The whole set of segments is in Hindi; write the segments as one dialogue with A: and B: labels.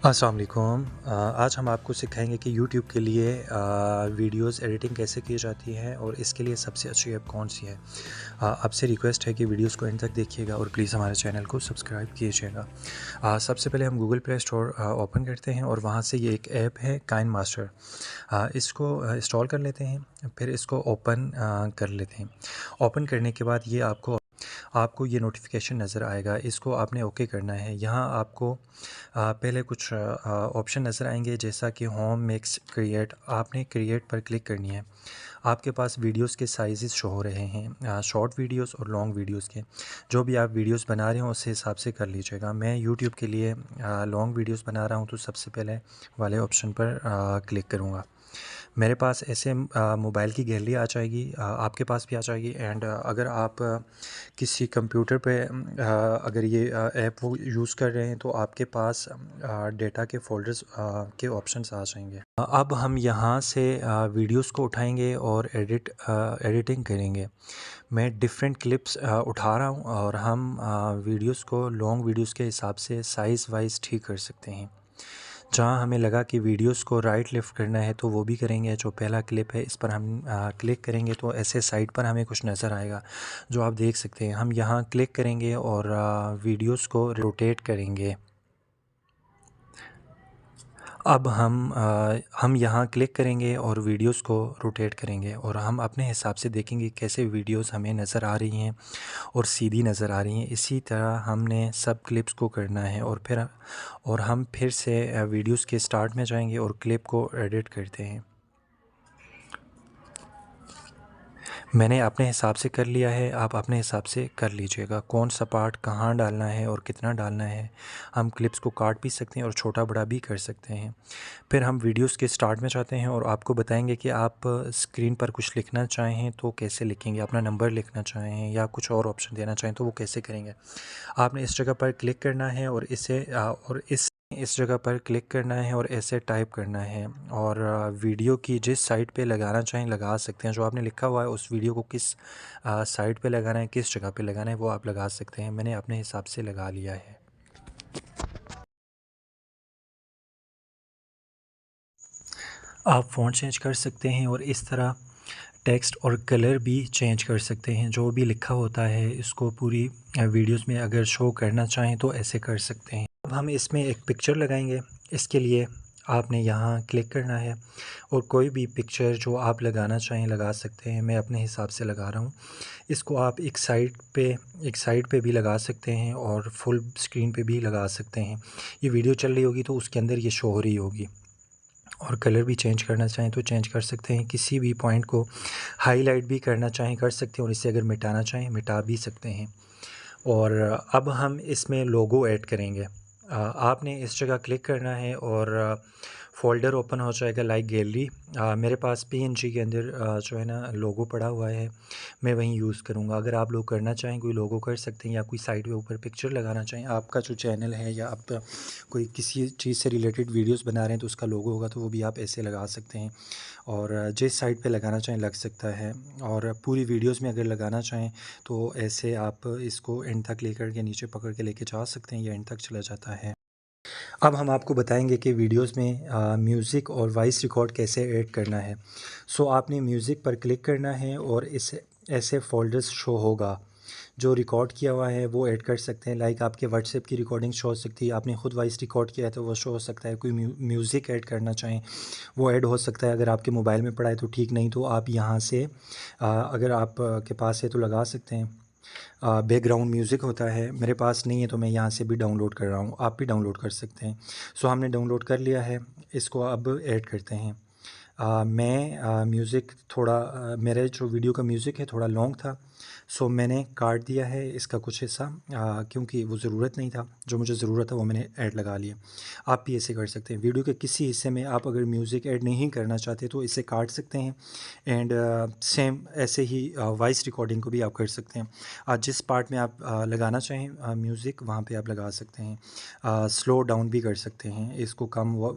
A: अस्सलाम वालेकुम। आज हम आपको सिखाएंगे कि यूट्यूब के लिए वीडियोस एडिटिंग कैसे की जाती है और इसके लिए सबसे अच्छी ऐप कौन सी है। आपसे रिक्वेस्ट है कि वीडियोस को एंड तक देखिएगा और प्लीज़ हमारे चैनल को सब्सक्राइब कीजिएगा। सबसे पहले हम गूगल प्ले स्टोर ओपन करते हैं और वहाँ से ये एक ऐप है काइन मास्टर। इसको इंस्टॉल कर लेते हैं, फिर इसको ओपन कर लेते हैं। ओपन करने के बाद ये आपको ये नोटिफिकेशन नज़र आएगा, इसको आपने ओके करना है। यहाँ आपको पहले कुछ ऑप्शन नज़र आएंगे जैसा कि होम, मिक्स, क्रिएट। आपने क्रिएट पर क्लिक करनी है। आपके पास वीडियोस के साइज़ शो हो रहे हैं, शॉर्ट वीडियोस और लॉन्ग वीडियोस के। जो भी आप वीडियोस बना रहे हो उस हिसाब से कर लीजिएगा। मैं यूट्यूब के लिए लॉन्ग वीडियोस बना रहा हूँ, तो सबसे पहले वाले ऑप्शन पर क्लिक करूँगा। मेरे पास ऐसे मोबाइल की गैलरी आ जाएगी, आपके पास भी आ जाएगी। एंड अगर आप किसी कंप्यूटर पे अगर ये ऐप वो यूज़ कर रहे हैं तो आपके पास डेटा के फ़ोल्डर्स के ऑप्शंस आ जाएंगे। अब हम यहाँ से वीडियोस को उठाएंगे और एडिटिंग करेंगे। मैं डिफरेंट क्लिप्स उठा रहा हूँ और हम वीडियोस को लॉन्ग वीडियोस के हिसाब से साइज़ वाइज ठीक कर सकते हैं। जहाँ हमें लगा कि वीडियोस को राइट लेफ़्ट करना है तो वो भी करेंगे। जो पहला क्लिप है इस पर हम क्लिक करेंगे तो ऐसे साइड पर हमें कुछ नज़र आएगा जो आप देख सकते हैं। हम यहाँ क्लिक करेंगे और वीडियोस को रोटेट करेंगे। अब हम यहाँ क्लिक करेंगे और वीडियोस को रोटेट करेंगे और हम अपने हिसाब से देखेंगे कैसे वीडियोस हमें नज़र आ रही हैं और सीधी नज़र आ रही हैं। इसी तरह हमने सब क्लिप्स को करना है और हम फिर से वीडियोस के स्टार्ट में जाएंगे और क्लिप को एडिट करते हैं। मैंने अपने हिसाब से कर लिया है, आप अपने हिसाब से कर लीजिएगा। कौन सा पार्ट कहाँ डालना है और कितना डालना है। हम क्लिप्स को काट भी सकते हैं और छोटा बड़ा भी कर सकते हैं। फिर हम वीडियोस के स्टार्ट में जाते हैं और आपको बताएंगे कि आप स्क्रीन पर कुछ लिखना चाहें तो कैसे लिखेंगे, अपना नंबर लिखना चाहें या कुछ और ऑप्शन देना चाहें तो वो कैसे करेंगे। आपने इस जगह पर क्लिक करना है और इस जगह पर क्लिक करना है और ऐसे टाइप करना है और वीडियो की जिस साइड पे लगाना चाहें लगा सकते हैं। जो आपने लिखा हुआ है उस वीडियो को किस साइड पे लगाना है, किस जगह पे लगाना है, वो आप लगा सकते हैं। मैंने अपने हिसाब से लगा लिया है। आप फ़ॉन्ट चेंज कर सकते हैं और इस तरह टेक्स्ट और कलर भी चेंज कर सकते हैं। जो भी लिखा होता है इसको पूरी वीडियोस में अगर शो करना चाहें तो ऐसे कर सकते हैं। अब हम इसमें एक पिक्चर लगाएंगे। इसके लिए आपने यहाँ क्लिक करना है और कोई भी पिक्चर जो आप लगाना चाहें लगा सकते हैं। मैं अपने हिसाब से लगा रहा हूँ। इसको आप एक साइड पे भी लगा सकते हैं और फुल स्क्रीन पे भी लगा सकते हैं। ये वीडियो चल रही होगी तो उसके अंदर ये शो हो रही होगी। और कलर भी चेंज करना चाहें तो चेंज कर सकते हैं। किसी भी पॉइंट को हाईलाइट भी करना चाहें कर सकते हैं और इसे अगर मिटाना चाहें मिटा भी सकते हैं। और अब हम इसमें लोगो ऐड करेंगे। आपने इस जगह क्लिक करना है और फ़ोल्डर ओपन हो जाएगा लाइक गैलरी। मेरे पास पीएनजी के अंदर जो है ना लोगो पड़ा हुआ है, मैं वहीं यूज़ करूँगा। अगर आप लोग करना चाहें कोई लोगो कर सकते हैं या कोई साइड के ऊपर पिक्चर लगाना चाहें। आपका जो चैनल है या आप कोई किसी चीज़ से रिलेटेड वीडियोस बना रहे हैं तो उसका लोगो होगा तो वो भी आप ऐसे लगा सकते हैं और जिस साइड पे लगाना चाहें लग सकता है। और पूरी वीडियोस में अगर लगाना चाहें तो ऐसे आप इसको एंड तक लेकर के नीचे पकड़ के लेके जा सकते हैं, ये एंड तक चला जाता है। अब हम आपको बताएंगे कि वीडियोस में म्यूज़िक और वॉइस रिकॉर्ड कैसे ऐड करना है। सो आपने म्यूज़िक पर क्लिक करना है और इस ऐसे फ़ोल्डर्स शो होगा। जो रिकॉर्ड किया हुआ है वो ऐड कर सकते हैं। लाइक आपके व्हाट्सएप की रिकॉर्डिंग शो हो सकती है, आपने ख़ुद वॉइस रिकॉर्ड किया है तो वो शो हो सकता है। कोई म्यूज़िक ऐड करना चाहें वो ऐड हो सकता है। अगर आपके मोबाइल में पड़ा है तो ठीक, नहीं तो आप यहाँ से अगर आप के पास है तो लगा सकते हैं। बैकग्राउंड म्यूज़िक होता है, मेरे पास नहीं है तो मैं यहाँ से भी डाउनलोड कर रहा हूँ, आप भी डाउनलोड कर सकते हैं। सो हमने डाउनलोड कर लिया है, इसको अब ऐड करते हैं। मैं म्यूज़िक थोड़ा मेरे जो वीडियो का म्यूज़िक है थोड़ा लॉन्ग था, सो मैंने काट दिया है इसका कुछ हिस्सा क्योंकि वो ज़रूरत नहीं था। जो मुझे ज़रूरत था वो मैंने ऐड लगा लिया। आप भी ऐसे कर सकते हैं। वीडियो के किसी हिस्से में आप अगर म्यूज़िक ऐड नहीं करना चाहते तो इसे काट सकते हैं। एंड सेम ऐसे ही वॉइस रिकॉर्डिंग को भी आप कर सकते हैं। जिस पार्ट में आप लगाना चाहें म्यूज़िक वहाँ पे आप लगा सकते हैं। स्लो डाउन भी कर सकते हैं इसको।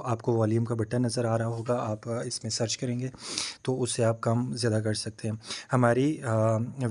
A: आपको वॉल्यूम का बटन नज़र आ रहा होगा, आप इसमें सर्च करेंगे तो उससे आप कम ज़्यादा कर सकते हैं। हमारी